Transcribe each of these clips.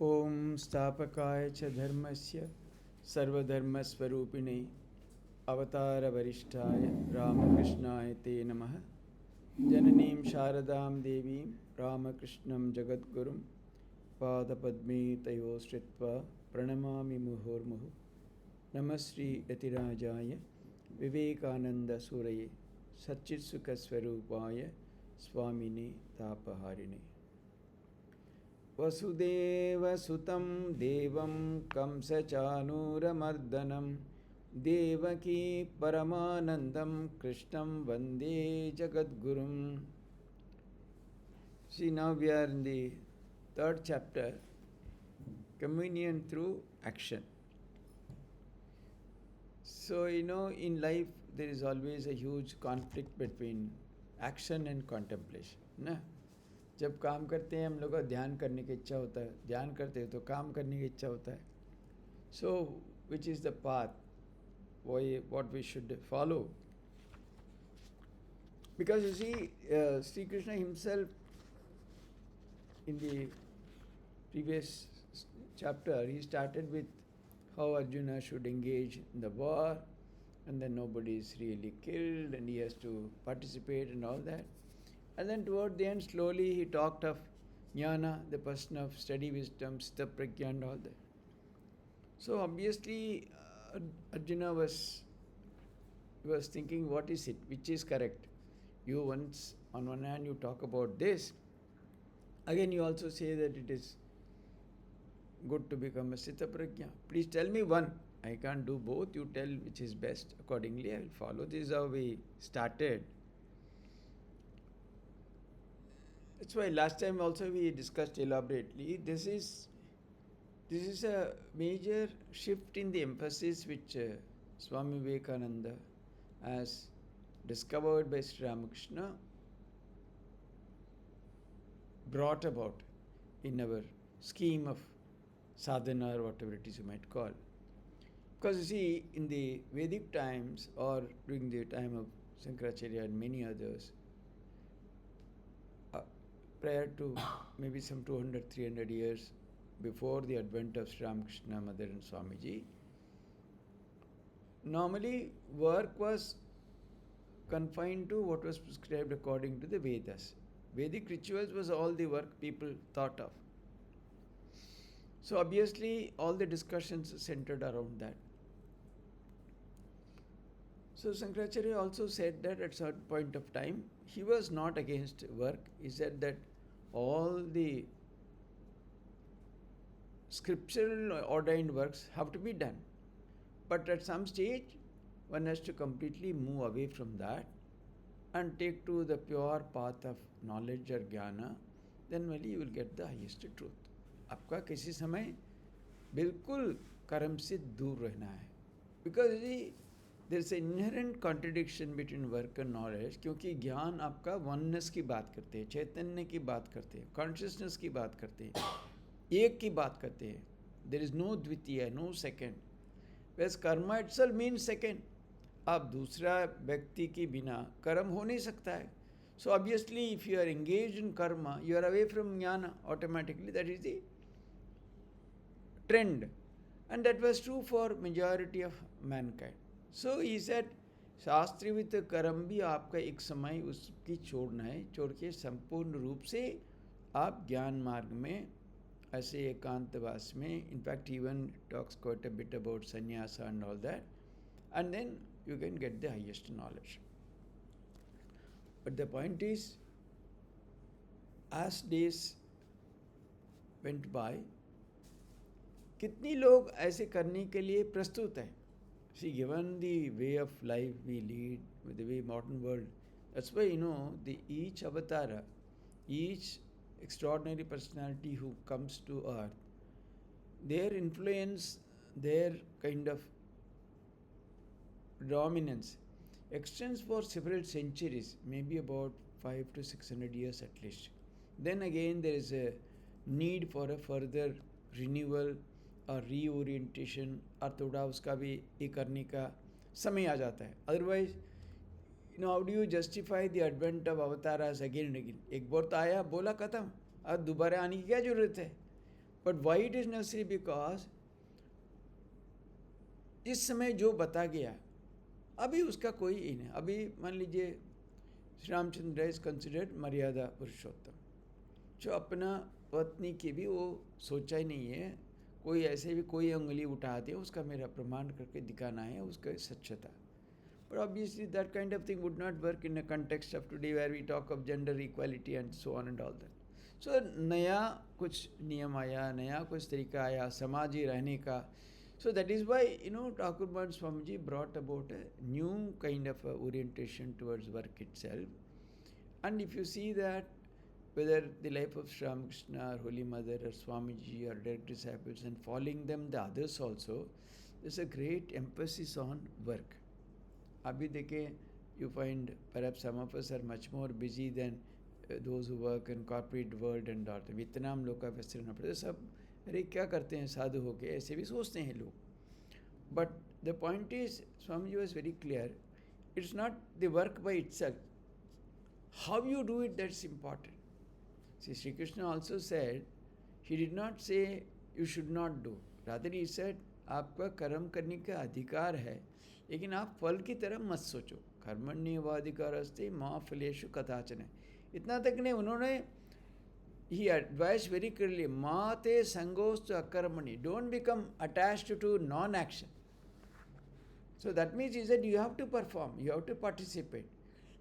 ओम स्थापकाय च धर्मस्य सर्वधर्मस्वरूपिणे अवतारवरिष्ठाय रामकृष्णाय ते नमः। जननीं शारदां देवीं रामकृष्णं जगद्गुरुं पादपद्मे तयोः श्रित्वा प्रणमामि मुहुर्मुहुः। नमः श्री यतिराजाय विवेकानन्दसूरये सच्चित्सुखस्वरूपाय स्वामिने तापहारिणे। वसुदेवसुतं देवं कंसचाणूरमर्दनं देवकी परमानन्दं कृष्णं वन्दे जगद्गुरुं। See, now we are in the third chapter, communion through action. So, in life there is always a huge conflict between action and contemplation, ना? जब काम करते हैं हम लोग का ध्यान करने की इच्छा होता है, ध्यान करते हैं तो काम करने की इच्छा होता है. So, which is the path? What we should follow? Because you see, Sri Krishna himself in the previous chapter, he started with how Arjuna should engage in the war, and then nobody is really killed and he has to participate and all that. And then toward the end, slowly he talked of jnana, the person of steady wisdom, sthita prajna and all that. So obviously Arjuna was thinking, what is it, which is correct? You once, on one hand you talk about this, again you also say that it is good to become a sthita prajna. Please tell me one. I can't do both. You tell which is best. Accordingly I will follow. This is how we started. That's why last time also we discussed elaborately. This is a major shift in the emphasis which Swami Vivekananda has discovered by Sri Ramakrishna brought about in our scheme of sadhana or whatever it is you might call. Because you see, in the Vedic times or during the time of Shankaracharya and many others, prior to maybe some 200-300 years before the advent of Sri Ramakrishna, Mother and Swamiji, normally work was confined to what was prescribed according to the Vedas. Vedic rituals was all the work people thought of. So obviously all the discussions centered around that. So Shankaracharya also said that at certain point of time, he was not against work. He said that all the scriptural ordained works have to be done. But at some stage, one has to completely move away from that and take to the pure path of knowledge or jnana, then only you will get the highest truth. आपका किसी समय बिल्कुल कर्म से दूर रहना है. Because there is an inherent contradiction between work and knowledge, क्योंकि ज्ञान आपका oneness की बात करते हैं, चैतन्य की बात करते हैं, consciousness की बात करते हैं, एक की बात करते हैं. There is no द्वितीय, no second. Whereas karma itself means second. अब दूसरा व्यक्ति के बिना कर्म हो नहीं सकता है. So obviously if you are engaged in karma, you are away from jnana automatically. That is the trend. And that was true for majority of mankind. So he said, शास्त्रीवित कर्म भी आपका एक समय उसकी छोड़ना है, छोड़ के संपूर्ण रूप से आप ज्ञान मार्ग में ऐसे एकांतवास में, in fact he even talks quite a bit about sannyasa and all that, and then you can get the highest knowledge. But the point is, as days went by, कितनी लोग ऐसे करने के लिए प्रस्तुत हैं? See, given the way of life we lead, with the way modern world, that's why the each avatara, each extraordinary personality who comes to earth, their influence, their kind of dominance extends for several centuries, maybe about 500 to 600 years at least. Then again there is a need for a further renewal और reorientation और थोड़ा उसका भी ये करने का समय आ जाता है. Otherwise how do you justify the advent of avatars again and again? एक बार तो आया, बोला, खत्म. अब दोबारा आने की क्या जरूरत है? But why it is necessary? Because इस समय जो बता गया अभी उसका कोई ही नहीं। अभी मान लीजिए श्री रामचंद्र इज कंसिडर्ड मर्यादा पुरुषोत्तम, जो अपना पत्नी की भी वो सोचा ही नहीं है, कोई ऐसे भी कोई उंगली उठा दे उसका मेरा प्रमाण करके दिखाना है उसका सच्चता। But obviously that kind of thing would not work in a context of today where we talk of gender equality and so on and all that. So नया कुछ नियम आया, नया कुछ तरीका आया समाजी रहने का. So that is why Thakur Bhatt Swamiji brought about a new kind of orientation towards work itself. And if you see that whether the life of Sri Ramakrishna or Holy Mother or Swamiji or direct disciples and following them the others also, there's a great emphasis on work. अभी देखें, you find perhaps some of us are much more busy than those who work in corporate world and all. इतना हम लोग का व्यस्त रहना पड़ता है, सब अरे क्या करते हैं साधु होके, ऐसे भी सोचते हैं लोग. But the point is, Swamiji was very clear, it's not the work by itself. How you do it, that's important. See, Sri Krishna also said, he did not say you should not do. Rather he said, आपका कर्म करने का अधिकार है, लेकिन आप फल की तरफ मत सोचो. कर्मण्येवाधिकारस्ते मा फलेषु कदाचन. इतना तक नहीं, उन्होंने he advised very clearly, मा ते संगोस्तु अकर्मणि. Don't become attached to non-action. So that means is that you have to perform, you have to participate.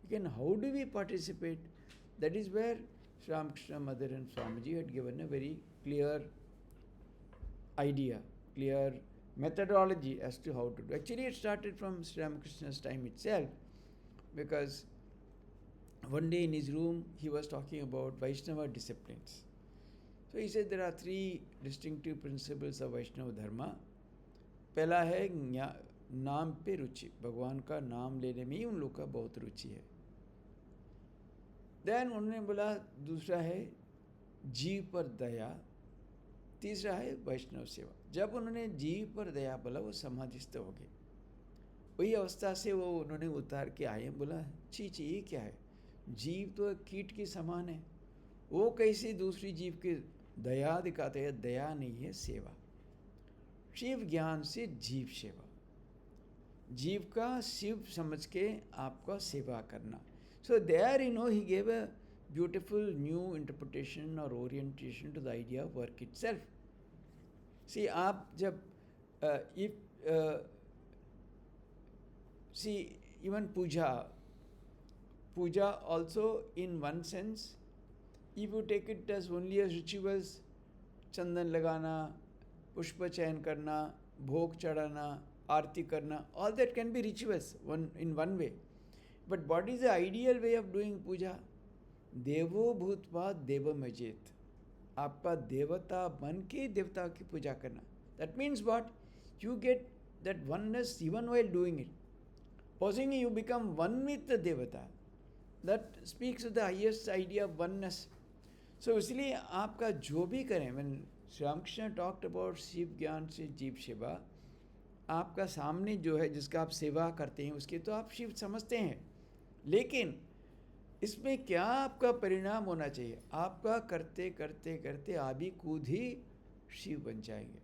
Again, how do we participate? That is where Sri Ramakrishna Mother and Swamiji had given a very clear idea, clear methodology as to how to do. Actually, it started from Sri Ramakrishna's time itself, because one day in his room he was talking about Vaishnava disciplines. So he said there are three distinctive principles of Vaishnava Dharma. पहला है नाम पे रुचि, भगवान का नाम लेने में ही उन लोग का बहुत रुचि है. देन उन्होंने बोला दूसरा है जीव पर दया, तीसरा है वैष्णव सेवा. जब उन्होंने जीव पर दया बोला वो समाधिस्थ हो गए. वही अवस्था से वो उन्होंने उतार के आए, बोला ची ये क्या है, जीव तो कीट के समान है, वो कैसे दूसरी जीव के दया दिखाते हैं. दया नहीं है, सेवा. शिव ज्ञान से जीव सेवा, जीव का शिव समझ के आपका सेवा करना. So there he gave a beautiful new interpretation or orientation to the idea of work itself. See, आप जब see, even puja also in one sense, if you take it as only as rituals, चंदन लगाना, पुष्प चयन करना, भोग चढ़ाना, आरती करना, all that can be rituals in one way. But what is the ideal way of doing puja? देवो भूत्वा देवमजेत. आपका देवता बन के देवता की पूजा करना. That means what? You get that oneness even while doing it. Supposing you become one with the devata, that speaks of the highest idea of oneness. So इसलिए आपका जो भी करें, when Sri Ramakrishna talked about Shiv ज्ञान से जीव सेवा, आपका सामने जो है जिसका आप सेवा करते हैं उसके तो आप शिव समझते हैं, लेकिन इसमें क्या आपका परिणाम होना चाहिए? आपका करते करते करते आप भी खुद ही शिव बन जाएंगे.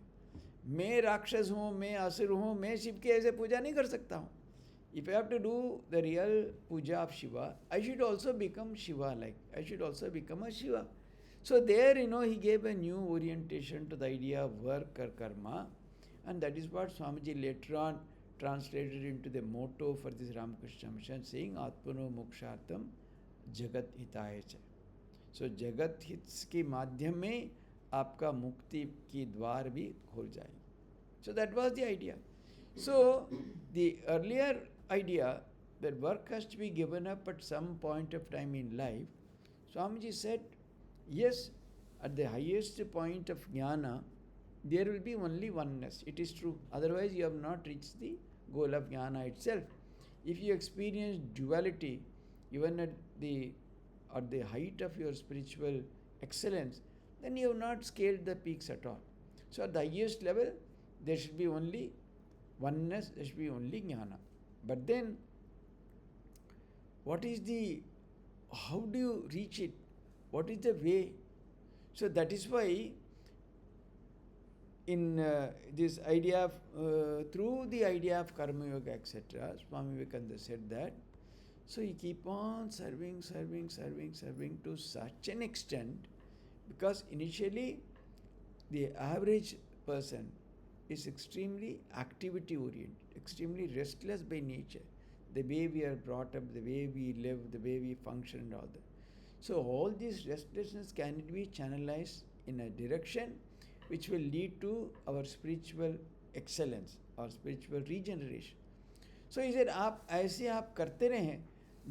मैं राक्षस हूँ, मैं असुर हूँ, मैं शिव की ऐसे पूजा नहीं कर सकता हूँ. If I have to do the real puja of Shiva, I should also become Shiva, like I should also become a Shiva. So there, he gave a new orientation to the idea of work or karma, and that is what Swamiji later on translated into the motto for this Ramakrishna mission, saying Atmano Mokshartam Jagat Hitaya Cha. So Jagat Hits के माध्यम में आपका मुक्ति की द्वार भी खोल जाएंगे. So that was the idea. So the earlier idea that work has to be given up at some point of time in life, Swamiji said, yes, at the highest point of jnana, there will be only oneness. It is true. Otherwise, you have not reached the goal of jnana itself. If you experience duality, even at the height of your spiritual excellence, then you have not scaled the peaks at all. So at the highest level, there should be only oneness, there should be only jnana. But then, how do you reach it? What is the way? So that is why in this idea of, through the idea of Karma Yoga, etc., Swami Vivekananda said that, so you keep on serving to such an extent, because initially the average person is extremely activity oriented, extremely restless by nature, the way we are brought up, the way we live, the way we function and all that. So all this restlessness can be channelized in a direction which will lead to our spiritual excellence or spiritual regeneration. So he said, आप ऐसे आप करते रहें,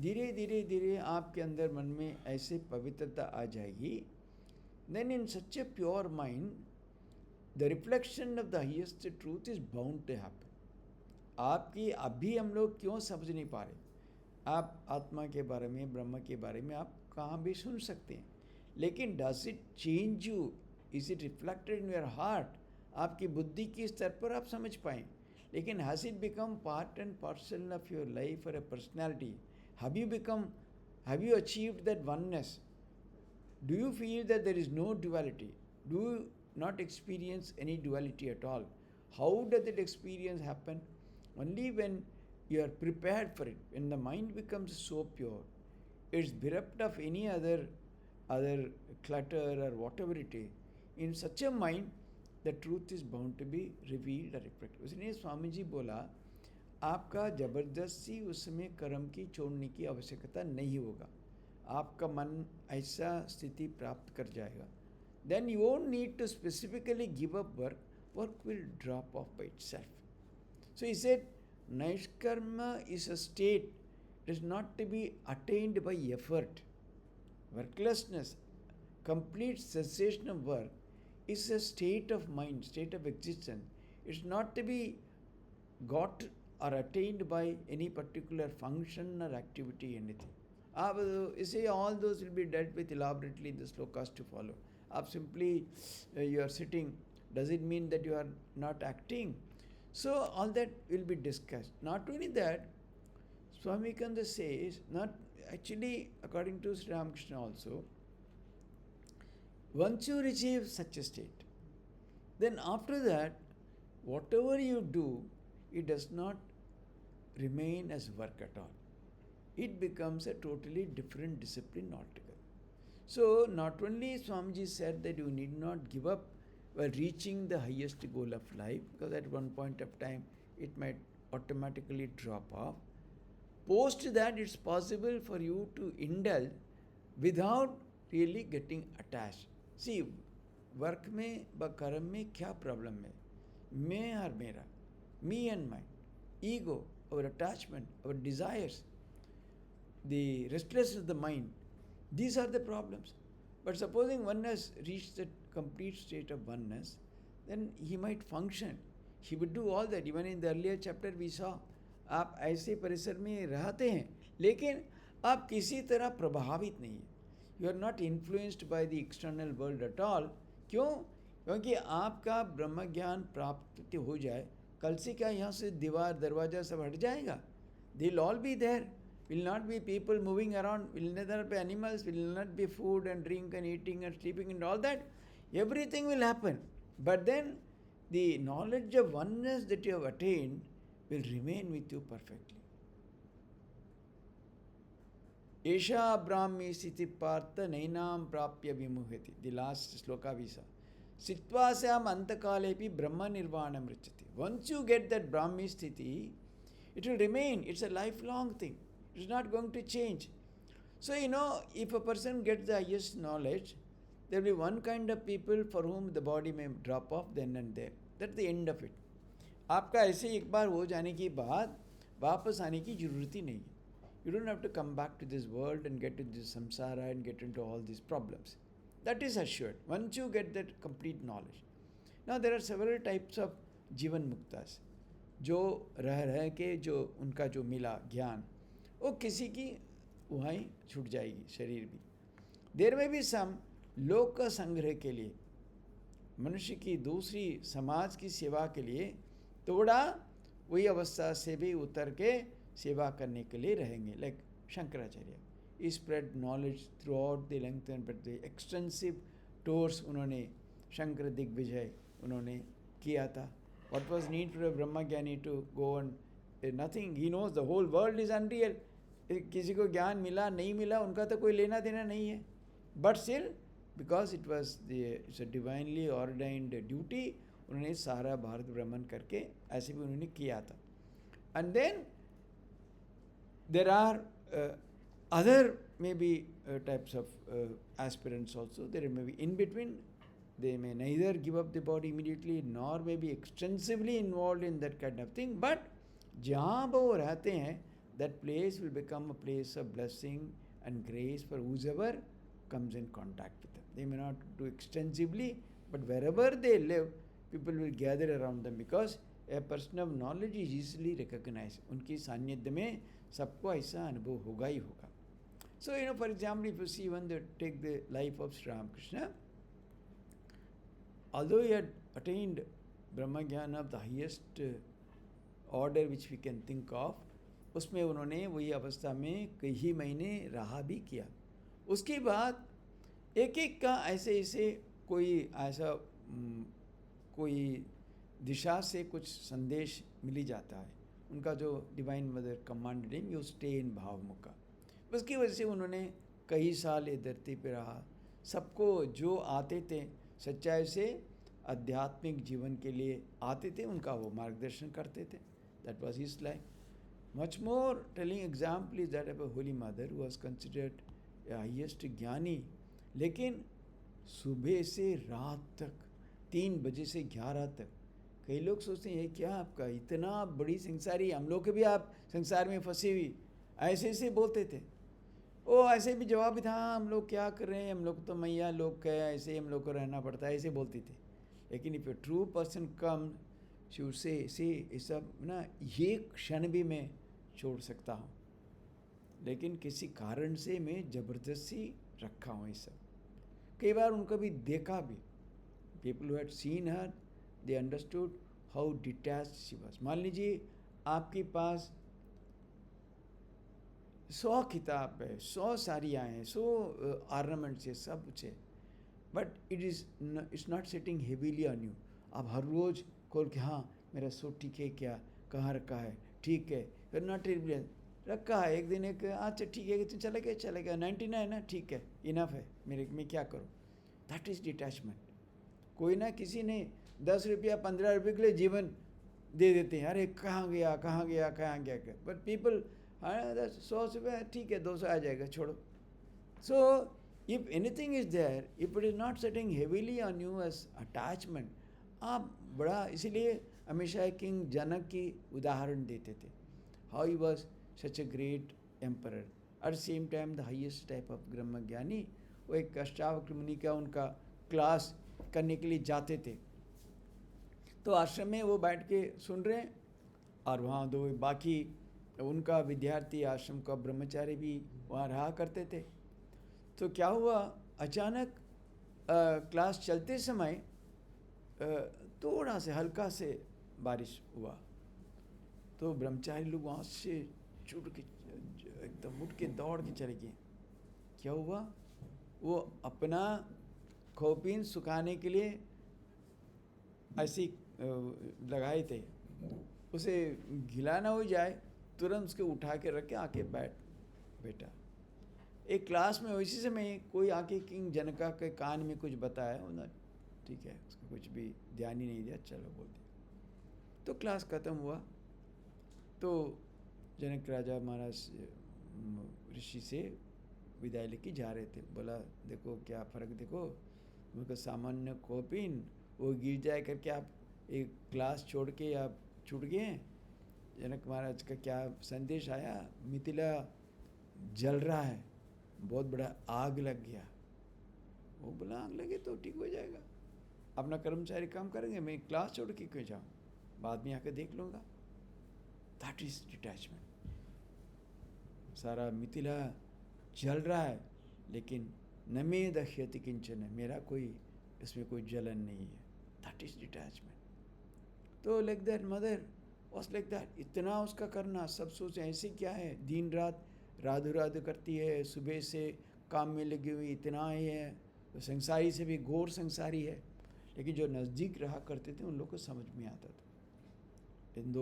धीरे धीरे धीरे आपके अंदर मन में ऐसे पवित्रता आ जाएगी. Then in such a pure mind, the reflection of the highest truth is bound to happen. आपकी अभी हम लोग क्यों समझ नहीं पा रहे, आप आत्मा के बारे में, ब्रह्म के बारे में आप कहाँ भी सुन सकते हैं, लेकिन does it change you, is it reflected in your heart, आपकी बुद्धि के स्तर पर आप समझ पाएँ, लेकिन has it become part and parcel of your life और a personality, have you achieved that oneness, do you feel that there is no duality, do you not experience any duality at all? How does that experience happen? Only when you are prepared for it, when the mind becomes so pure, it's bereft of any other clutter or whatever it is. In such a mind, the truth is bound to be revealed or reflected. उसने स्वामी जी बोला, आपका जबरदस्ती उसमें कर्म की छोड़ने की आवश्यकता नहीं होगा, आपका मन ऐसा स्थिति प्राप्त कर जाएगा. Then you won't need to specifically give up work, work will drop off by itself. So he said, Naishkarma is a state, it is not to be attained by effort. Worklessness, complete cessation of work, is a state of mind, state of existence. It's not to be got or attained by any particular function or activity, anything. इसे all those will be dealt with elaborately in the slokas to follow. आप simply you are sitting, does it mean that you are not acting? So all that will be discussed. Not only that, Swami Vivekananda says, not actually according to Sri Ramakrishna also, once you receive such a state, then after that, whatever you do, it does not remain as work at all. It becomes a totally different discipline altogether. So not only Swamiji said that you need not give up while reaching the highest goal of life, because at one point of time it might automatically drop off. Post that, it's possible for you to indulge without really getting attached. See, work में व कर्म में क्या problem है, मैं और मेरा, me and mine, ego, our attachment, our desires, the restlessness of the mind, these are the problems. But supposing one has reached that complete state of oneness, then he might function. He would do all that. Even in the earlier chapter we saw, आप ऐसे परिसर में रहते हैं, लेकिन आप किसी तरह प्रभावित नहीं हैं. You are not influenced by the external world at all. क्यों? क्योंकि आपका ब्रह्म ज्ञान प्राप्त हो जाए, कल से क्या यहाँ से दीवार दरवाजा सब हट जाएगा? They'll all be there. Will not be people moving around, will not be animals, will not be food and drink and eating and sleeping and all that. Everything will happen. But then the knowledge of oneness that you have attained will remain with you perfectly. Esha Brahmi Siti Partha Nainam Prapya Vimuhati. The last sloka we saw. Sitvasam Antakalepi Brahma Nirvana Mrichati. Once you get that Brahmi Sthiti, it will remain. It's a lifelong thing. It's not going to change. So, if a person gets the highest knowledge, there will be one kind of people for whom the body may drop off then and there. That's the end of it. आपका ऐसे एक बार हो जाने के बाद वापस आने की ज़रूरत ही नहीं. You don't have to come back to this world and get into this samsara and get into all these problems. That is assured once you get that complete knowledge. Now there are several types of जीवन मुक्तास, जो रह के जो उनका जो मिला ज्ञान, वो किसी की वहीं छूट जाएगी शरीर भी. देर में भी सम लोक का संग्रह के लिए, मनुष्य की दूसरी समाज की सेवा के लिए थोड़ा वही अवस्था से भी उतर के सेवा करने के लिए रहेंगे. Like Shankaracharya, he spread knowledge through out the length and breadth, extensive tours उन्होंने, शंकर दिग्विजय उन्होंने किया था. What was need for a Brahmagyani to go and nothing. He knows the whole world is unreal. किसी को ज्ञान मिला नहीं मिला उनका तो कोई लेना देना नहीं है. But still, because it's a divinely ordained duty, उन्होंने सारा भारत भ्रमण करके ऐसे भी उन्होंने किया था. And then there are other maybe types of aspirants also. There may be in between. They may neither give up the body immediately nor may be extensively involved in that kind of thing. But जहाँ वो रहते हैं, that place will become a place of blessing and grace for whoever comes in contact with them. They may not do extensively, but wherever they live, people will gather around them because a person of knowledge is easily recognized. उनकी सान्निध्य में सबको ऐसा अनुभव होगा ही होगा. So, for example, if you see when they take the life of Sri Ramakrishna, although he had attained Brahmagyan of the highest order which we can think of, उसमें उन्होंने वही अवस्था में कई महीने रहा भी किया. उसके बाद एक एक का ऐसे ऐसे कोई ऐसा कोई दिशा से कुछ संदेश मिल जाता है. उनका जो divine mother commanded him you stay in Bhavamukha. उसकी वजह से उन्होंने कई साल इस धरती पे रहा. सबको जो आते थे सच्चाई से आध्यात्मिक जीवन के लिए आते थे, उनका वो मार्गदर्शन करते थे. That was his life. Much more telling example is that of a Holi mother who was considered highest ज्ञानी. लेकिन सुबह से रात तक 3 बजे से 11 तक कई लोग सोचते हैं क्या आपका इतना बड़ी संसारी, हम लोग के भी आप संसार में फंसी हुई, ऐसे ऐसे बोलते थे. ओ ऐसे भी जवाब भी था, हम लोग क्या कर रहे हैं, हम लोग तो मैया लोग क्या, ऐसे हम लोग को रहना पड़ता है, ऐसे बोलती थी. लेकिन इफ ए ट्रू पर्सन कम शू से ये सब ना ये क्षण भी मैं छोड़ सकता हूँ, लेकिन किसी कारण से मैं ज़बरदस्ती रखा हूँ ये सब. कई बार उनको भी देखा भी. People who had seen her they understood how detached she was. मान लीजिए आपके पास 100 किताब है, 100 साड़ियाँ हैं, 100 ऑर्नामेंट्स है, सब कुछ है, but it's not sitting heavily on you. आप हर रोज़ खोल के हाँ मेरा सूट ठीक है क्या, कहाँ रखा है, ठीक है, फिर नॉट रिप्लेस रखा है. एक दिन एक अच्छा ठीक है तो चलेगा 99 ना, ठीक है इनफ है मेरे, मैं क्या करूँ. That is detachment. कोई ना किसी ने 10 रुपया 15 रुपये के लिए जीवन दे देते हैं. अरे कहाँ गया. बट पीपल 100 रुपये ठीक है 200 आ जाएगा छोड़ो. So if anything is there, if it is not setting heavily on you as attachment, आप बड़ा. इसीलिए हमेशा किंग जनक की उदाहरण देते थे. How he was such a great emperor, at the same time the highest type of ब्रह्मज्ञानी. वो एक अष्टावक्र मुनि का उनका क्लास करने के लिए जाते थे, तो आश्रम में वो बैठ के सुन रहे हैं, और वहाँ 2 बाकी उनका विद्यार्थी आश्रम का ब्रह्मचारी भी वहाँ रहा करते थे. तो क्या हुआ, अचानक क्लास चलते समय थोड़ा से हल्का से बारिश हुआ. तो ब्रह्मचारी लोग वहाँ से छूट के एकदम उठ के दौड़ के चले गए. क्या हुआ, वो अपना खोपीन सुखाने के लिए ऐसी लगाए थे, उसे गीला ना हो जाए, तुरंत उसके उठा के रख के आके बैठा. एक क्लास में उसी समय कोई आके किंग जनका के कान में कुछ बताया, उन्होंने ठीक है उसको कुछ भी ध्यान ही नहीं दिया, चलो बोल दिया. तो क्लास ख़त्म हुआ. तो जनक राजा महाराज ऋषि से विदाई लेके जा रहे थे. बोला देखो क्या फ़र्क, देखो उनका सामान्य कॉपिन वो गिर जाए करके आप एक क्लास छोड़ के आप छूट गए हैं. जनक महाराज का क्या संदेश आया, मिथिला जल रहा है, बहुत बड़ा आग लग गया. वो बोला आग लगे तो ठीक हो जाएगा, अपना कर्मचारी काम करेंगे, मैं क्लास छोड़ के क्यों जाऊँ, बाद में आकर देख लूँगा. That is detachment. सारा मिथिला जल रहा है, लेकिन न मे दह्यति किंचन, मेरा कोई इसमें कोई जलन नहीं है. That is detachment. तो like that mother was like that. इतना उसका करना, सब सोच ऐसे क्या है, दिन रात राधु राधु करती है, सुबह से काम में लगी हुई, इतना ही है, तो संसारी से भी घोर संसारी है. लेकिन जो नज़दीक रहा करते थे उन लोग को समझ में आता था। इन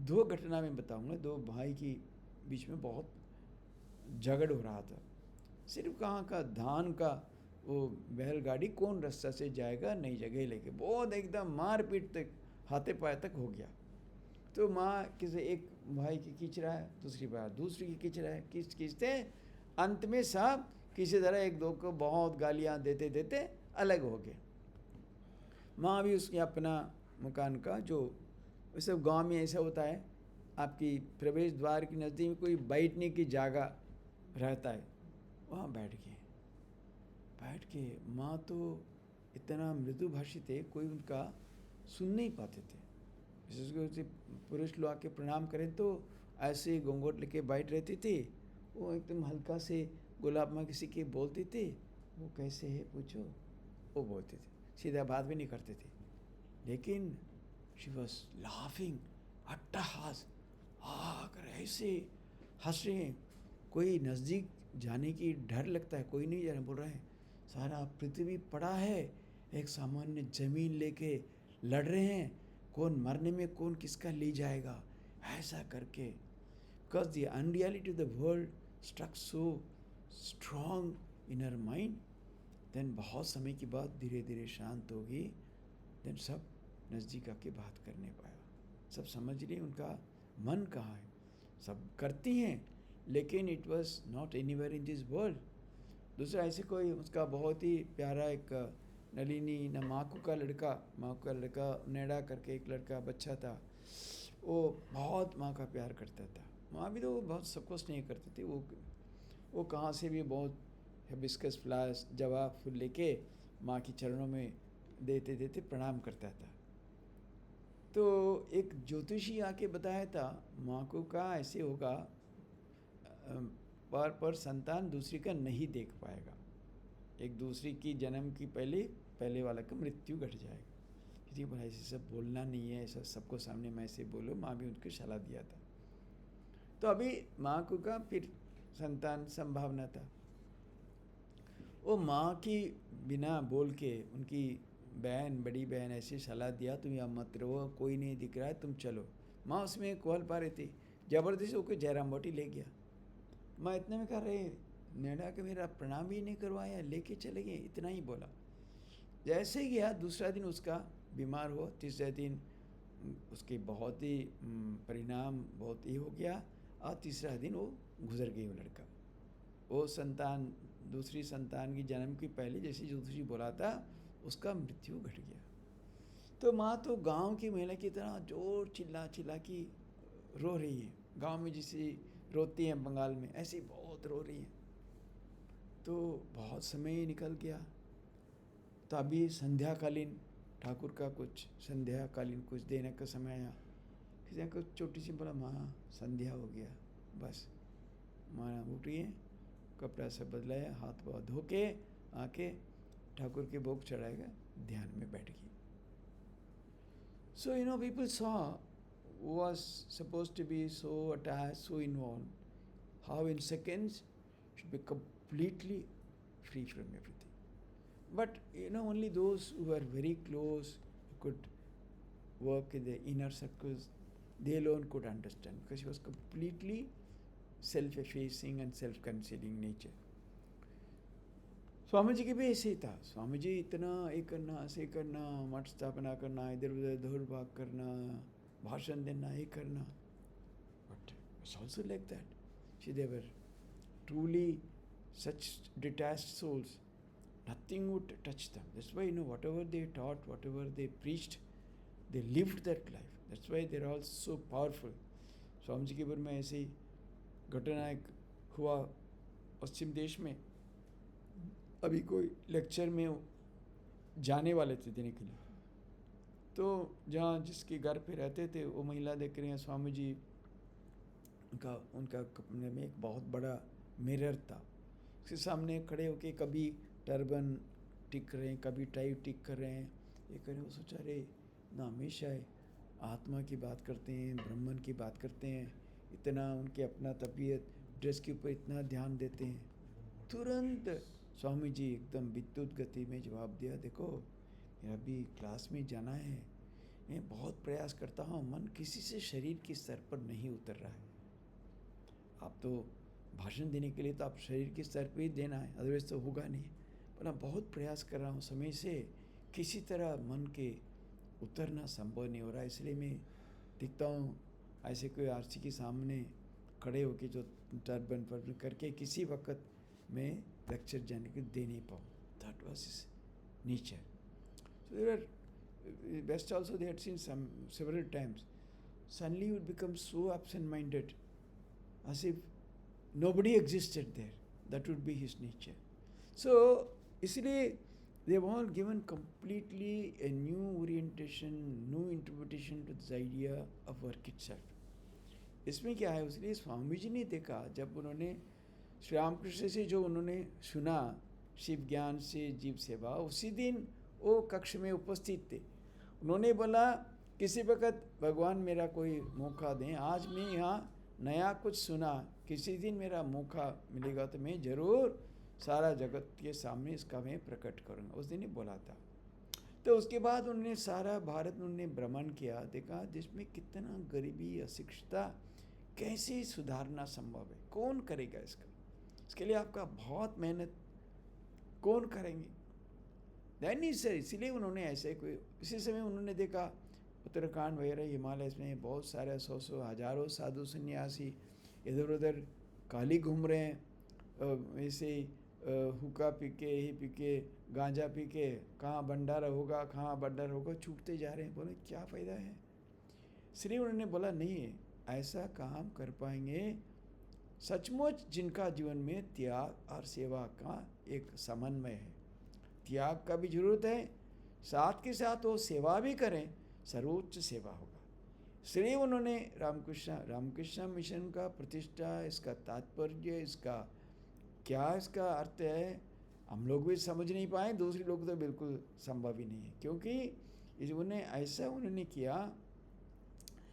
दो घटना में बताऊंगा। दो भाई की बीच में बहुत झगड़ हो रहा था, सिर्फ कहाँ का धान का वो बैलगाड़ी कौन रास्ता से जाएगा नई जगह लेके, बहुत एकदम मारपीट तक हाथे पाए तक हो गया। तो माँ किसी एक भाई की खींच रहा है, दूसरी बार दूसरी की खींच रहा है, खींचते अंत में सब किसी तरह एक दो को बहुत गालियाँ देते देते अलग हो गए। माँ भी उसके अपना मकान का, जो वैसे गांव में ऐसा होता है, आपकी प्रवेश द्वार के नज़दीक कोई बैठने की जगह रहता है, वहाँ बैठ के माँ तो इतना मृदुभाषी थे, कोई उनका सुन नहीं पाते थे। विशेष पुरुष लोग आके प्रणाम करें तो ऐसे घूंघट लेके बैठ रहती थी। वो एकदम हल्का से गुलाब माँ किसी के बोलती थी, वो कैसे है पूछो, वो बोलते थे, सीधा बात भी नहीं करते थे। लेकिन शी वॉज लाफिंग, अट्टहास, अगर ऐसे हंस रहे हैं, कोई नज़दीक जाने की डर लगता है, कोई नहीं जाना, बोल रहे हैं सारा पृथ्वी पड़ा है, एक सामान्य जमीन लेके लड़ रहे हैं, कौन मरने में कौन किसका ले जाएगा, ऐसा करके। Because the unreality of the world struck so strong in her mind. Then बहुत समय के बाद धीरे धीरे शांत होगी। देन सब नज़दीक आके बात करने पाया, सब समझ रहे उनका मन कहाँ है, सब करती हैं, लेकिन it was not anywhere in this world. दूसरा ऐसे कोई उसका बहुत ही प्यारा एक नलिनी न माकू का लड़का नेड़ा करके एक लड़का बच्चा था, वो बहुत माँ का प्यार करता था। माँ भी तो बहुत सबको स्नेह करती थी। वो कहाँ से भी बहुत हिबिस्कस फ्लावर्स, जवा फूल लेके माँ के चरणों में देते देते प्रणाम करता था। तो एक ज्योतिषी आके बताया था माँ को का ऐसे होगा, पर संतान दूसरी का नहीं देख पाएगा, एक दूसरी की जन्म की पहले वाला का मृत्यु घट जाएगा। किसी को ऐसे सब बोलना नहीं है, ऐसा सबको सामने मैं ऐसे बोलो। माँ भी उनको सलाह दिया था। तो अभी माँ को का फिर संतान संभावना था। वो माँ की बिना बोल के उनकी बड़ी बहन ऐसी सलाह दिया, तुम यहाँ मत रहो, कोई नहीं दिख रहा है, तुम चलो। माँ उसमें कोहल पा रही थी, जबरदस्ती वो जयराम बोटी ले गया। माँ इतने में कह रहे नेड़ा के मेरा प्रणाम भी नहीं करवाया, लेके चले गए, इतना ही बोला। जैसे ही गया, दूसरा दिन उसका बीमार हुआ, तीसरे दिन उसके बहुत ही परिणाम बहुत ही हो गया, और तीसरा दिन वो गुजर गई। वो लड़का, वो संतान, दूसरी संतान की जन्म की पहले जैसे दूसरी बोला था, उसका मृत्यु घट गया। तो माँ तो गांव की महिला की तरह जोर चिल्ला की रो रही है, गांव में जैसे रोती हैं बंगाल में, ऐसी बहुत रो रही है। तो बहुत समय निकल गया। तो अभी संध्याकालीन ठाकुर का कुछ संध्याकालीन कुछ देने का समय आया। किसी ने कुछ छोटी सी बोला, माँ संध्या हो गया, बस। माँ उठ रही है, कपड़ा सब बदलाया, हाथ पाँव धो के आके ठाकुर के भोग चढ़ाएगा, ध्यान में बैठ गई। So people saw who was supposed to be so attached, so involved, how in seconds should be completely free from everything. But only those who were very close, who could work in the inner circles, they alone could understand, because she was completely self-effacing and self-concealing nature. Swami ji के भी ऐसे ही था। स्वामी जी इतना ये करना, ऐसे करना, मठ स्थापना करना, इधर उधर दौड़ भाग करना, भाषण देना, ये करना, but it's also like that. She they were truly such detached souls, nothing would touch them. That's why whatever they taught, whatever they preached, they lived that life. That's why they're all so powerful. Swami ji के बारे में ऐसी घटना एक हुआ पश्चिम देश में। अभी कोई लेक्चर में जाने वाले थे देने के लिए, तो जहाँ जिसके घर पे रहते थे वो महिला देख रही हैं स्वामी जी उनका कमरे में एक बहुत बड़ा मिरर था, उसके सामने खड़े होके कभी टर्बन टिक रहे हैं, कभी टाई टिक कर रहे हैं, ये कर रहे हैं। वो सोचा रे ना, हमेशा आत्मा की बात करते हैं, ब्रह्मन की बात करते हैं, इतना उनके अपना तबीयत ड्रेस के ऊपर इतना ध्यान देते हैं। तुरंत स्वामी जी एकदम विद्युत गति में जवाब दिया, देखो मेरा अभी क्लास में जाना है, मैं बहुत प्रयास करता हूँ, मन किसी से शरीर के स्तर पर नहीं उतर रहा है। आप तो भाषण देने के लिए तो आप शरीर के स्तर पर ही देना है, अदरवाइज तो होगा नहीं। पर मैं बहुत प्रयास कर रहा हूँ समय से, किसी तरह मन के उतरना संभव नहीं हो रहा है। इसलिए मैं दिखता हूँ ऐसे कोई आरसी के सामने खड़े होके जो टर्बन पर करके किसी वक्त मैं लेक्चर जाने के दे नहीं पाऊँ। That was his nature. So there are West also they had seen several times. Suddenly he would become so absent-minded, as if nobody existed there. That would be his nature. So इसलिए they've all given completely a new orientation, new interpretation to this idea of work itself. इसमें क्या है, इसलिए स्वामी जी ने देखा जब उन्होंने श्री रामकृष्ण से जो उन्होंने सुना शिव ज्ञान से जीव सेवा, उसी दिन वो कक्ष में उपस्थित थे। उन्होंने बोला किसी वक्त भगवान मेरा कोई मौका दें, आज मैं यहाँ नया कुछ सुना, किसी दिन मेरा मौका मिलेगा तो मैं ज़रूर सारा जगत के सामने इसका मैं प्रकट करूँगा। उस दिन ही बोला था। तो उसके बाद उन्होंने सारा भारत उन्होंने भ्रमण किया, देखा देश में कितना गरीबी अशिक्षिता कैसे सुधारना संभव है, कौन करेगा इसके लिए आपका बहुत मेहनत कौन करेंगे। दैनी सर इसलिए उन्होंने ऐसे कोई इसी समय उन्होंने देखा उत्तराखंड वगैरह हिमालय में बहुत सारे सौ हजारों साधु सन्यासी इधर उधर काली घूम रहे हैं, ऐसे हुक्का पी के ही पी के गांजा पी के, कहाँ भंडारा होगा कहाँ भंडारा होगा, छूटते जा रहे हैं। बोले क्या फ़ायदा है। इसलिए उन्होंने बोला नहीं ऐसा काम कर पाएंगे सचमुच जिनका जीवन में त्याग और सेवा का एक समन्वय है। त्याग का भी जरूरत है, साथ के साथ वो सेवा भी करें, सर्वोच्च सेवा होगा। इसलिए उन्होंने रामकृष्ण मिशन का प्रतिष्ठा, इसका तात्पर्य, इसका क्या इसका अर्थ है, हम लोग भी समझ नहीं पाए, दूसरे लोग तो बिल्कुल संभव ही नहीं है। क्योंकि उन्हें ऐसा उन्होंने किया,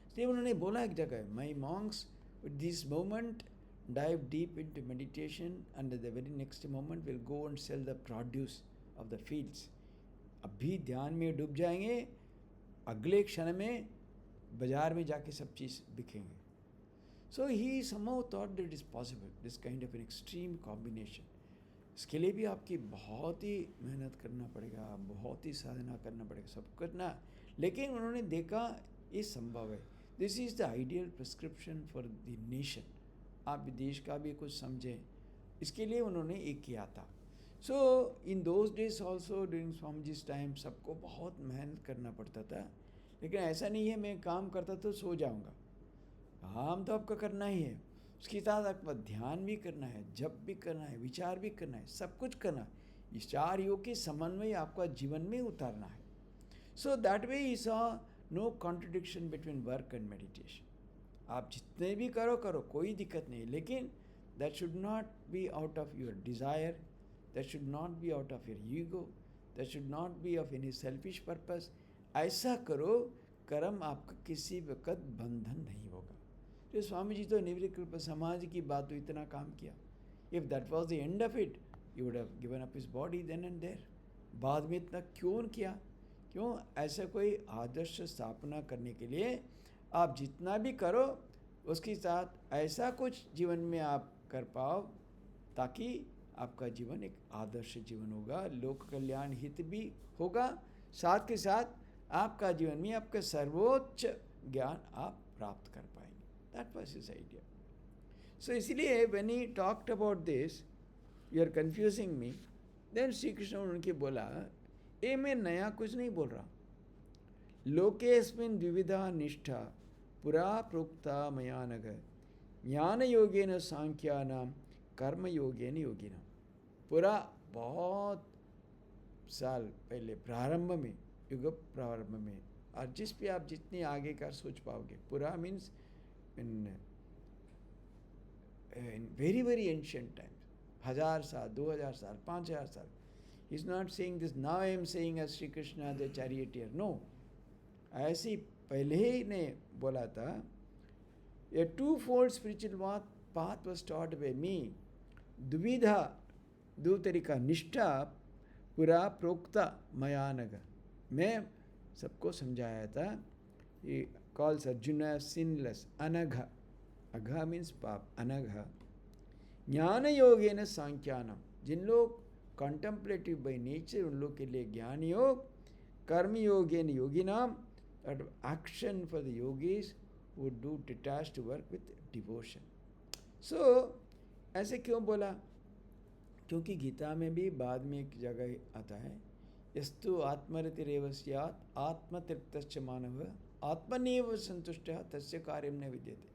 इसलिए उन्होंने बोला एक जगह, my monks with this moment dive deep into meditation and the very next moment will go and sell the produce of the fields. अभी ध्यान में डूब जाएंगे, अगले क्षण में बाजार में जाके सब चीज़ बिकेंगे। So he somehow thought that it is possible, this kind of an extreme combination. इसके लिए भी आपकी बहुत ही मेहनत करना पड़ेगा, बहुत ही साधना करना पड़ेगा, सब करना, लेकिन उन्होंने देखा ये संभव है। This is the ideal prescription for the nation. आप देश का भी कुछ समझें, इसके लिए उन्होंने एक किया था। So in those days also during Swami जी's टाइम सबको बहुत मेहनत करना पड़ता था, लेकिन ऐसा नहीं है मैं काम करता तो सो जाऊंगा, काम तो आपको करना ही है, उसके साथ आपको ध्यान भी करना है, जप भी करना है, विचार भी करना है, सब कुछ करना है। इस चार योग के समन्वय आपका जीवन में उतारना है। So that way he saw no contradiction between work and meditation. आप जितने भी करो कोई दिक्कत नहीं, लेकिन that should not be out of your desire, that should not be out of your ego, that should not be of any selfish purpose. ऐसा करो, कर्म आपका किसी वक्त बंधन नहीं होगा। तो स्वामी जी तो निर्विकल्प समाज की बात तो इतना काम किया, if that was the end of it you would have given up his body then and there. बाद में इतना क्यों किया, क्यों ऐसा कोई आदर्श स्थापना करने के लिए आप जितना भी करो उसके साथ ऐसा कुछ जीवन में आप कर पाओ ताकि आपका जीवन एक आदर्श जीवन होगा, लोक कल्याण हित भी होगा, साथ के साथ आपका जीवन में आपका सर्वोच्च ज्ञान आप प्राप्त कर पाएंगे। That was his idea. So इसलिए when he talked about this, you are confusing me, then Shri Krishna उनके बोला ये मैं नया कुछ नहीं बोल रहा, लोकेस्मिन् द्विविधा निष्ठा पुरा प्रोक्ता मया नघ ज्ञान योगेन सांख्यानां कर्म योगेन योगिनां। पूरा बहुत साल पहले प्रारंभ में, युग प्रारंभ में, और जिस पे आप जितने आगे का सोच पाओगे, पूरा means in very very ancient times, 1000 साल, 2000 साल, 5000 साल। He is not saying this now I am saying as Shri Krishna the charioteer, no. ऐसी पहले ही ने बोला था, a two-fold spiritual path was taught by me, द्विविधा, दो तरीका निष्ठा पुरा प्रोक्ता मया नघ। मैं सबको समझाया था, ये कॉल्स अर्जुन सिनलेस अनघ, अघ मीन्स पाप, अनघ ज्ञान योगेन सांख्यानम, जिन लोग कॉन्टेम्पलेटिव बाई नेचर उन लोग के लिए ज्ञान योग, कर्म योगेन योगिनाम, action for the yogis would do detached work with devotion. So ऐसे क्यों बोला? क्योंकि गीता में भी बाद में एक जगह आता है, यस्तु आत्मरतिरेव स्यात् आत्मतृप्तश्च मानवः आत्मनेव संतुष्टः तस्य कार्यं न विद्यते।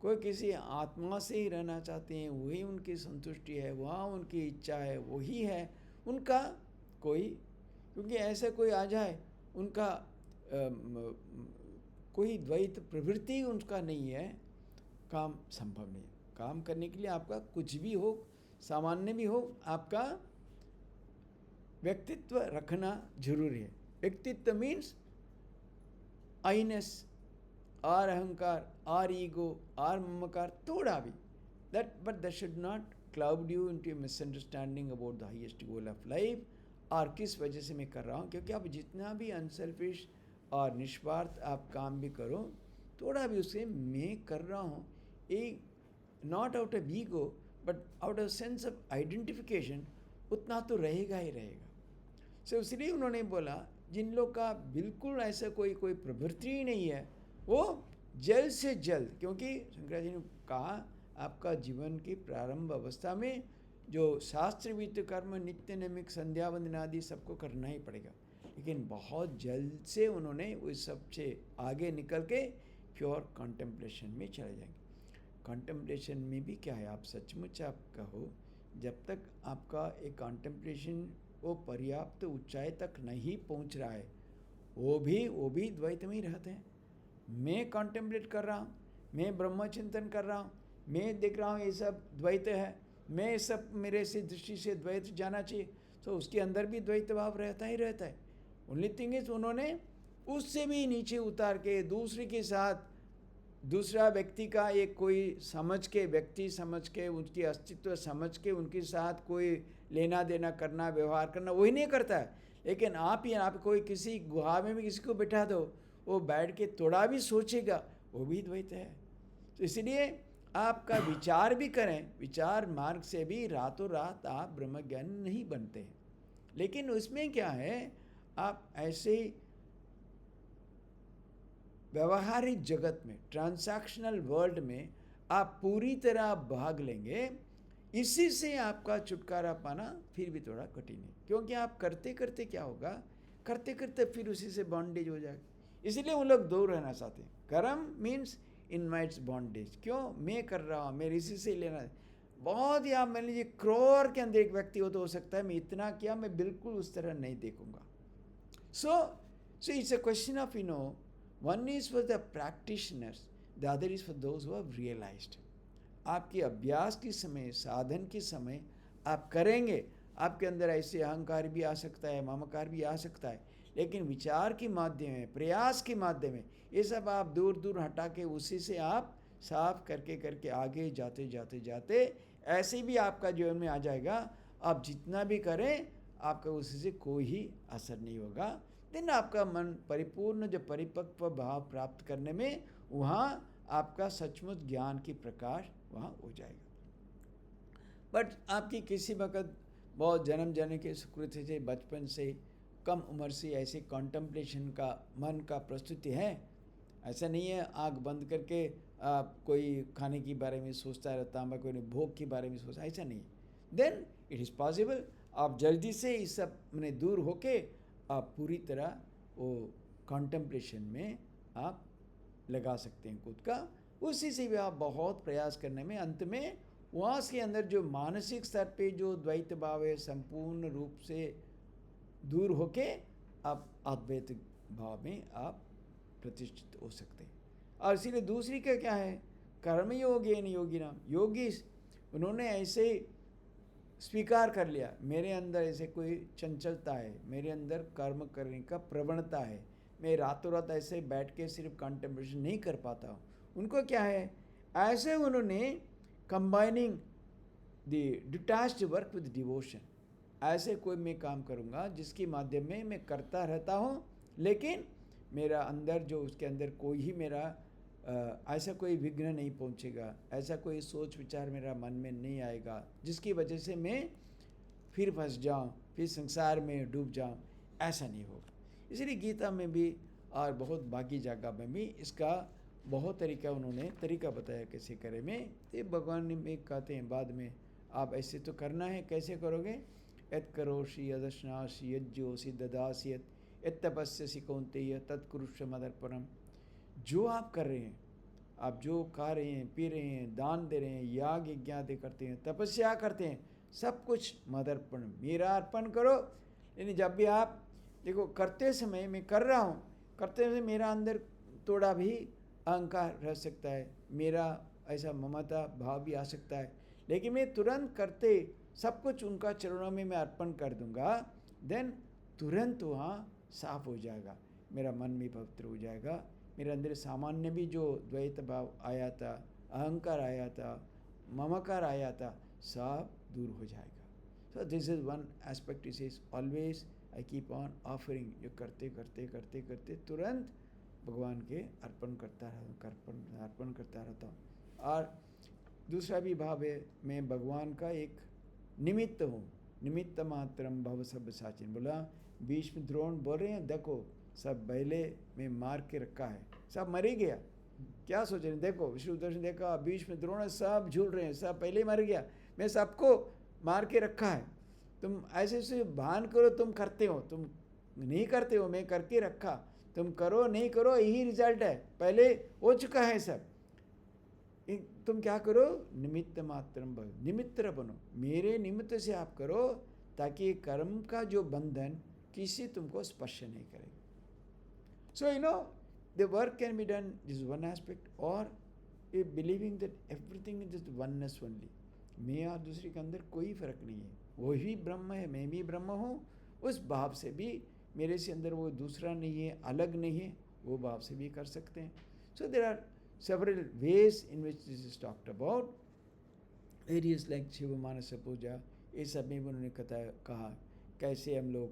कोई किसी आत्मा से ही रहना चाहते हैं, वही उनकी संतुष्टि है, वहाँ उनकी इच्छा है, वही है उनका कोई, क्योंकि ऐसा कोई आ जाए उनका कोई द्वैत प्रवृत्ति उनका नहीं है, काम संभव नहीं है। काम करने के लिए आपका कुछ भी हो, सामान्य भी हो, आपका व्यक्तित्व रखना जरूरी है। व्यक्तित्व मीन्स आईनेस, आर अहंकार, आर ईगो, आर ममकार, थोड़ा भी that, but that should not cloud you into a misunderstanding about the highest goal of life, और किस वजह से मैं कर रहा हूँ, क्योंकि आप जितना भी अनसेल्फिश और निस्वार्थ आप काम भी करो, थोड़ा भी उससे मैं कर रहा हूँ, एक not out of ego but out of sense of identification, उतना तो रहेगा ही रहेगा। सो इसलिए उन्होंने बोला जिन लोग का बिल्कुल ऐसा कोई प्रवृत्ति ही नहीं है, वो जल्द से जल्द, क्योंकि शंकराचार्य ने कहा आपका जीवन की प्रारंभ अवस्था में जो शास्त्र वित्त कर्म नित्य नैमिक संध्या वंदन आदि सबको करना ही पड़ेगा, लेकिन बहुत जल्द से उन्होंने उस सबसे आगे निकल के प्योर कॉन्टेम्पलेशन में चले जाएंगे। कॉन्टेम्पलेशन में भी क्या है, आप सचमुच आप कहो, जब तक आपका एक कॉन्टेम्पलेशन वो पर्याप्त ऊंचाई तक नहीं पहुंच रहा है, वो भी द्वैत में ही रहते हैं। मैं कॉन्टेम्पलेट कर रहा हूँ, मैं ब्रह्मचिंतन कर रहा हूँ, मैं देख रहा हूँ ये सब द्वैत है, मैं सब मेरे से दृष्टि से द्वैत जाना चाहिए, तो उसके अंदर भी द्वैत भाव रहता ही रहता है। ओनली थिंग इज उन्होंने उससे भी नीचे उतार के दूसरे के साथ, दूसरा व्यक्ति का एक कोई समझ के, व्यक्ति समझ के, उसकी अस्तित्व समझ के उनके साथ कोई लेना देना करना, व्यवहार करना, वही नहीं करता है। लेकिन आप कोई किसी गुहा में भी किसी को बैठा दो, वो बैठ के थोड़ा भी सोचेगा, वो भी द्वैत है। तो इसलिए आपका विचार भी करें, विचार मार्ग से भी रातों रात आप ब्रह्मज्ञानी नहीं बनते हैं। लेकिन उसमें क्या है, आप ऐसे ही व्यवहारिक जगत में, ट्रांजैक्शनल वर्ल्ड में आप पूरी तरह भाग लेंगे, इसी से आपका छुटकारा पाना फिर भी थोड़ा कठिन है। क्योंकि आप करते करते क्या होगा, करते करते फिर उसी से बॉन्डेज हो जाएगा। इसीलिए वो लोग दूर रहना चाहते हैं। कर्म मीन्स इनवाइट्स बॉन्डेज। क्यों? मैं कर रहा हूँ, मेरे इसी से लेना है। बहुत ही आप मान लीजिए करोड़ के अंदर एक व्यक्ति हो तो हो सकता है मैं इतना किया, मैं बिल्कुल उस तरह नहीं देखूंगा। So it's a question of one is for the practitioners, the other is for those who have realized. आपकी अभ्यास के समय, साधन के समय आप करेंगे, आपके अंदर ऐसे अहंकार भी आ सकता है, ममकार भी आ सकता है, लेकिन विचार के माध्यम में, प्रयास के माध्यम में ये सब आप दूर दूर हटा के उसी से आप साफ करके आगे जाते जाते जाते ऐसे भी आपका जीवन में आ जाएगा। आप जितना भी करें आपका उसी से कोई ही असर नहीं होगा। दिन आपका मन परिपूर्ण जो परिपक्व भाव प्राप्त करने में, वहाँ आपका सचमुच ज्ञान की प्रकाश वहाँ हो जाएगा। बट आपकी किसी वक्त बहुत जन्म के सुकृत से, बचपन से, कम उम्र से ऐसे कॉन्टेम्पलेशन का मन का प्रस्तुति है। ऐसा नहीं है आँख बंद करके आप कोई खाने के बारे में सोचता रहता है, कोई भोग के बारे में सोचता, ऐसा नहीं है। देन इट इज़ पॉसिबल आप जल्दी से इस सब में दूर होके आप पूरी तरह वो कॉन्टेम्पलेशन में आप लगा सकते हैं खुद का। उसी से भी आप बहुत प्रयास करने में अंत में वहाँ के अंदर जो मानसिक स्तर पे जो द्वैत भाव है संपूर्ण रूप से दूर होके आप अद्वैत भाव में आप प्रतिष्ठित हो सकते हैं। और इसीलिए दूसरी का क्या है, कर्मयोगेन योगिनाम, योगी उन्होंने ऐसे स्वीकार कर लिया मेरे अंदर ऐसे कोई चंचलता है, मेरे अंदर कर्म करने का प्रवणता है, मैं रातों रात ऐसे बैठ के सिर्फ कंटेम्पलेशन नहीं कर पाता हूँ। उनको क्या है, ऐसे उन्होंने combining the detached work with devotion, ऐसे कोई मैं काम करूँगा जिसके माध्यम में मैं करता रहता हूँ, लेकिन मेरा अंदर जो उसके अंदर कोई ही मेरा ऐसा कोई विघ्न नहीं पहुँचेगा, ऐसा कोई सोच विचार मेरा मन में नहीं आएगा जिसकी वजह से मैं फिर फंस जाऊँ, फिर संसार में डूब जाऊँ, ऐसा नहीं होगा। इसलिए गीता में भी और बहुत बाकी जगह में भी इसका बहुत उन्होंने तरीका बताया कैसे करे में। तो भगवान ने में कहते हैं बाद में, आप ऐसे तो करना है, कैसे करोगे? यत् करोषि यदश्नासि यज्जोषि ददासि यत् तपस्यसि कौन्तेय तत्कुरुष्व मदर्पणम। जो आप कर रहे हैं, आप जो खा रहे हैं, पी रहे हैं, दान दे रहे हैं, याग यज्ञ करते हैं, तपस्या करते हैं, सब कुछ मदर्पण मेरा अर्पण करो। यानी जब भी आप देखो करते समय मैं कर रहा हूँ, करते समय मेरा अंदर थोड़ा भी अहंकार रह सकता है, मेरा ऐसा ममता भाव भी आ सकता है, लेकिन मैं तुरंत करते सब कुछ उनका चरणों में मैं अर्पण कर दूंगा, देन तुरंत वहाँ साफ हो जाएगा, मेरा मन भी पवित्र हो जाएगा, मेरे अंदर सामान्य भी जो द्वैत भाव आया था, अहंकार आया था, ममकार आया था, सब दूर हो जाएगा। So this is one aspect, is is always I keep on offering, ये करते करते करते करते तुरंत भगवान के अर्पण करता रहता हूँ। और दूसरा भी भाव है, मैं भगवान का एक निमित्त हूँ, निमित्त मात्रम भव सब साचिन। बोला भीष्म द्रोण बोल रहे हैं, देखो सब पहले में मार के रखा है, सब मर ही गया, क्या सोच रहे हैं? देखो विष्णु दर्शन देखा, भीष्म द्रोण सब झूल रहे हैं, सब पहले मर गया, मैं सबको मार के रखा है, तुम ऐसे से भान करो, तुम करते हो, तुम नहीं करते हो, मैं करके रखा, तुम करो नहीं करो यही रिजल्ट है, पहले हो चुका है सब। तुम क्या करो? निमित्त मात्रम भव, निमित्त बनो, मेरे निमित्त से आप करो, ताकि कर्म का जो बंधन किसी तुमको स्पर्श नहीं करेगा। So you know the work can be done, this one aspect, और ये believing that everything is just oneness only, मैं और दूसरे के अंदर कोई फर्क नहीं है, वही ब्रह्म है, मैं भी ब्रह्म हूँ, उस भाव से भी मेरे से अंदर वो दूसरा नहीं है, अलग नहीं है, वो भाव से भी कर सकते हैं। So there are several ways in which this is talked about, areas like Shiv Manas Puja, ये सब में उन्होंने कहा कैसे हम लोग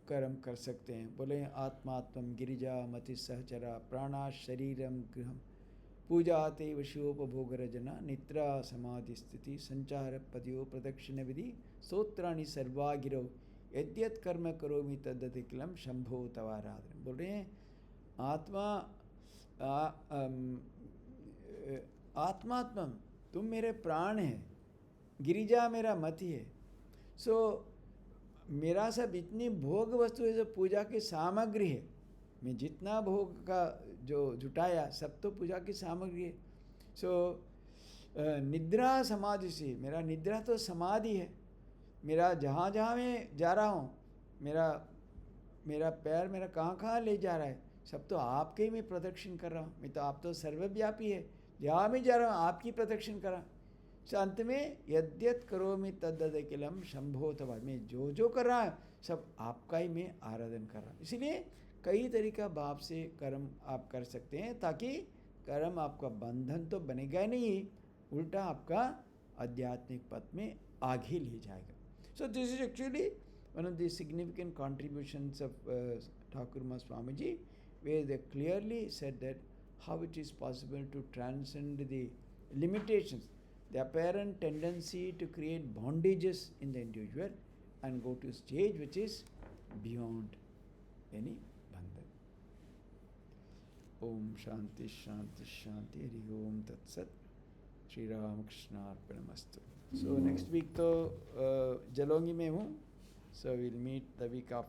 कर्म कर सकते हैं। बोले आत्मात्मम गिरिजा मति सहचरा प्राणा शरीरम गृहम पूजा तेव शिवोपभोगरजना निद्रा समाधि स्थिति संचार पदयो प्रदक्षिण विधि स्तोत्राणि सर्वागिरौ यद्यत् कर्म करोमि तदतिकिलम शंभो तवाराधन। बोल रहे हैं आत्मात्मम, तुम मेरे प्राण है, गिरिजा मेरा मति है। सो मेरा सब इतनी भोग वस्तु है जो पूजा की सामग्री है, मैं जितना भोग का जो जुटाया सब तो पूजा की सामग्री है। सो निद्रा समाधि से, मेरा निद्रा तो समाधि है, मेरा जहाँ जहाँ मैं जा रहा हूँ, मेरा पैर मेरा कहाँ कहाँ ले जा रहा है, सब तो आपके ही मैं प्रदक्षिण कर रहा हूँ, मैं तो आप तो सर्वव्यापी है, जहाँ मैं जा रहा हूँ आपकी प्रदक्षिण कर रहा हूँ। सो अंत में यद्यत् करोमि तद्दकिलम शंभो तवा, मैं जो जो कर रहा है सब आपका ही मैं आराधन कर रहा हूँ। इसलिए कई तरीका भाव से कर्म आप कर सकते हैं, ताकि कर्म आपका बंधन तो बनेगा ही नहीं, उल्टा आपका आध्यात्मिक पथ में आगे ले जाएगा। So this is actually one of the significant contributions of Thakur Mahas Swamiji, where they clearly said that how it is possible to transcend the limitations, the apparent tendency to create bondages in the individual, and go to a stage which is beyond any bandhan. Om Shanti Shanti Shanti Hari Om Tat Sat. Shri Ramakrishna Arpanamastu. So next week तो जलोंगी में हूँ, so we'll meet the week after.